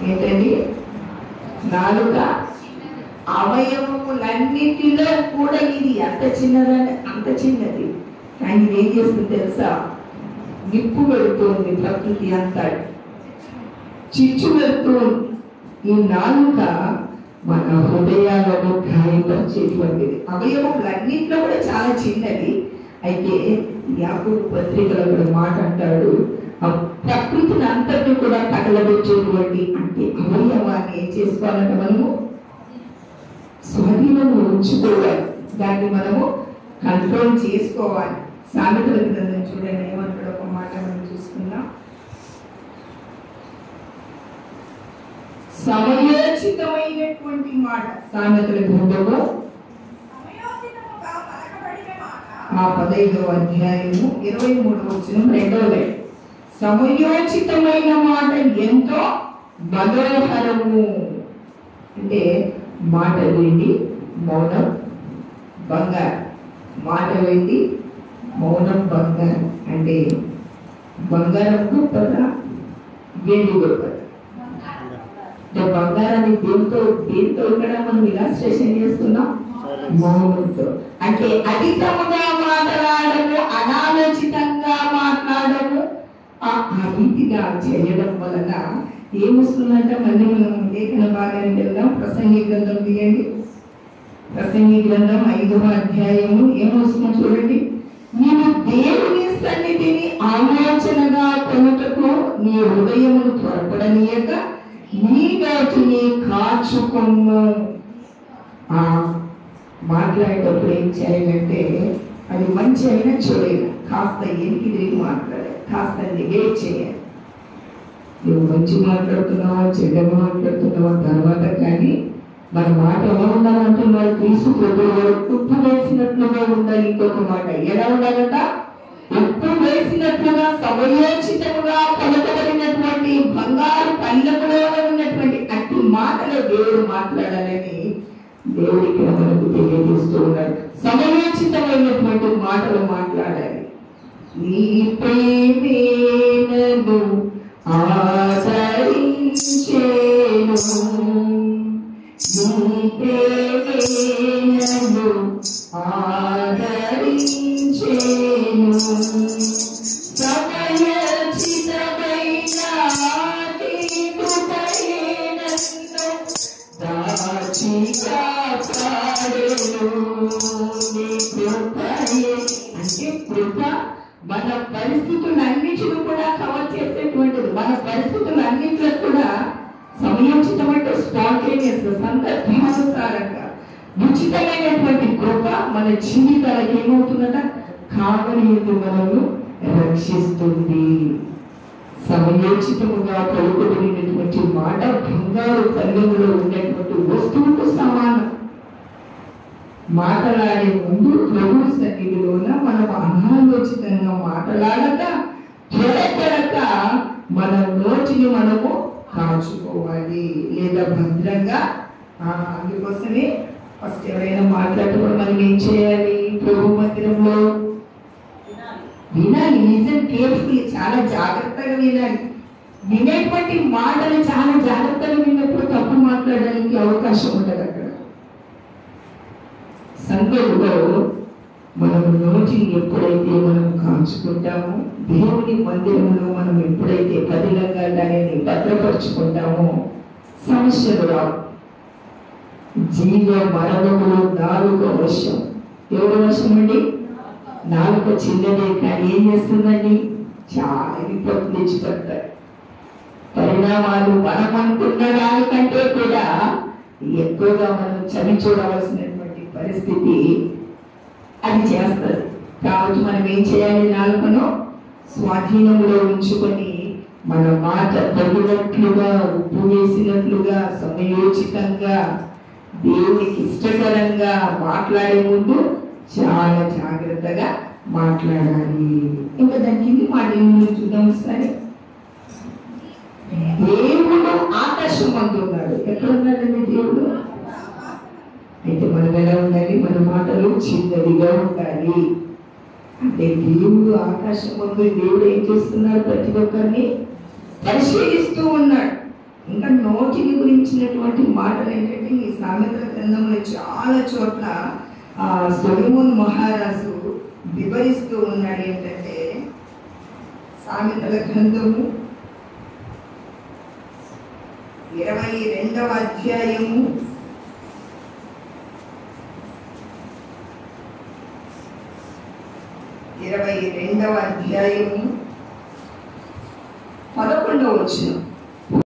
ఏంటండి? నాలుక అవయవములన్నిటిలో కూడా ఇది అంత చిన్నదంటే అంత చిన్నది, కానీ ఇది ఏం చేస్తుంది తెలుసా? నిప్పు పెడుతుంది, ప్రకృతి అంతా చిచ్చు పెడుతుంది. ఈ నాలుక మన హృదయాలను గాయపరిచేటువంటిది. అవయవములన్నింటిలో కూడా చాలా చిన్నది. అయితే యాకోబు పత్రికలో కూడా మాట అంటాడు, ఆ ప్రకృతిని అంతటిని కూడా తగలబెట్టేటువంటి అంటే అవయవాన్ని ఏం చేసుకోవాలంటే మనము స్వాధీనంలో ఉంచుకోవాలి, దాన్ని మనము కంట్రోల్ చేసుకోవాలి. సామెతల గ్రంథం చూడండి, ఏమంటాడు ఒక మాట మనం చూసుకుందాం. సమయోచితమైనటువంటి మాట. సామెతల గ్రంథము 15వ అధ్యాయము 23వ వచనం 2వ లైన్. సమయోచితమైన మాట ఎంతో మనోహరము. అంటే మాట వేడి మౌనం బంగారం. మాట వేడి మౌనం బంగారం. అంటే బంగారం గొప్పదా, వేడి గొప్పదా? అంటే బంగారాన్ని దేంతో ఇక్కడ మనం ఇలాస్ట్రేషన్ చేస్తున్నాం? మౌనంతో. అంటే అధికముగా మాట్లాడము, అనాలోచితంగా మాట్లాడము, ఆ రీతిగా చేయడం వలన ఏమొస్తుందంటే, మళ్ళీ మనం లేఖన భాగానికి వెళ్దాం. ప్రసంగి గ్రంథం తీయండి. ప్రసంగి గ్రంథం 5వ అధ్యాయము ఏమొస్తుందో చూడండి. నీవు దేవుని సన్నిధిని ఆలోచనగా కొనుటకు నీ హృదయమును త్వరపడనీయక నీ నోటిని కాచుకొమ్ము. మాట్లాడేటప్పుడు ఏం చేయాలంటే, అది మంచి అయినా చెడైనా కాస్త ఎనికి తిరిగి మాట్లాడాలి, కాస్త నెగేట్ చేయాలి. నువ్వు మంచి మాట్లాడుతున్నావా చెడ్డగా మాట్లాడుతున్నావా తర్వాత కానీ మన మాట ఎలా ఉండాలంటున్నాడు? తీసుకుపోతే ఉప్పు వేసినట్లుగా ఉండాలి. ఇంకొక మాట ఎలా ఉండాలంట? ఉప్పు వేసినట్లుగా సమయోచితముగా పలుకబడినటువంటి బంగారు పల్లెములో ఉన్నటువంటి అట్టి మాటలు దేవుడు మాట్లాడాలని దేవుడికి మనకు తెలియజేస్తూ ఉన్నాడు. సమయోచితమైనటువంటి మాటలు మాట్లాడాలి. నీ ప్రేమేనను ఆదరించేను, నీ ప్రేమేనను ఆదరించేను, సమయోచితమైన అంటే కృప మన పరిస్థితులన్నిటిని కూడా కవర్ చేసేటువంటిది. మన పరిస్థితులన్నింటిలో కూడా సమయోచితం అంటే స్పాంటేనియస్, సందర్భానుసారంగా ఉచితమైనటువంటి కృప మన జీవితాలకు ఏమవుతుందట? కావలిని మనము రక్షిస్తుంది. సమయోచితముగా పలుకబడినటువంటి మాట బంగారు పల్లెములో ఉన్నటువంటి వస్తువుకు సమానం. మాట్లాడే ముందు ప్రభు సన్నిధిలోన మనం అనాలోచితంగా మాట్లాడక త్వరపడక మన నోటిని మనము కాచుకోవాలి, లేదా భద్రంగా. అందుకోసమే ఫస్ట్ ఎవరైనా మాట్లాడేటప్పుడు మనం ఏం చేయాలి? ప్రభు మందిరంలో వినాలి, లిజన్ కేర్ఫుల్లీ, చాలా జాగ్రత్తగా వినాలి. వినేటువంటి మాటలు చాలా జాగ్రత్తగా విన్నప్పుడు తప్పు మాట్లాడడానికి అవకాశం ఉండదు. అక్కడ సంఘంలో మనం నోటిని ఎప్పుడైతే మనం కాల్చుకుంటామో, దేవుని మందిరంలో మనం ఎప్పుడైతే పదిలంగా దానిని భద్రపరుచుకుంటామో సమస్యలు రావు. జీవ మరణములు నాలుగో వశం. ఎవరి వశం అండి? నాలుక చిన్నదే, కానీ ఏం చేస్తుందండి? చాలా విపత్తు తెచ్చిపెడతాయి. పరిణామాలు మనం అనుకున్న దానికంటే కూడా ఎక్కువగా మనం చవి చూడవలసినటువంటి పరిస్థితి అది చేస్తుంది. కాబట్టి మనం ఏం చేయాలి? నాలుకను స్వాధీనంలో ఉంచుకొని మన మాట తగినట్లుగా, ఉప్పు వేసినట్లుగా, సమయోచితంగా, దేవునికి ఇష్టకరంగా మాట్లాడే ముందు చాలా జాగ్రత్తగా మాట్లాడాలి. ఇంకా దానికి మాట ఏమి చూద్దాం ఒకసారి. దేవుడు ఆకాశం అందు ఉన్నాడు. ఎక్కడ ఉన్నాడండి దేవుడు? అయితే మనం ఎలా ఉండాలి? మన మాటలు చిన్నదిగా ఉండాలి. అంటే దేవుడు ఆకాశం అందు, దేవుడు ఏం చేస్తున్నాడు? ప్రతి ఒక్కరిని పరిశీలిస్తూ ఉన్నాడు. ఇంకా నో నోటిని గురించినటువంటి మాటలు ఏంటంటే ఈ సామెతల గ్రంథంలో చాలా చోట్ల సొలొమోను మహారాజు వివరిస్తూ ఉన్నాడు. ఏంటంటే సామెతల గ్రంథము 22వ అధ్యాయము 11వ వచనం.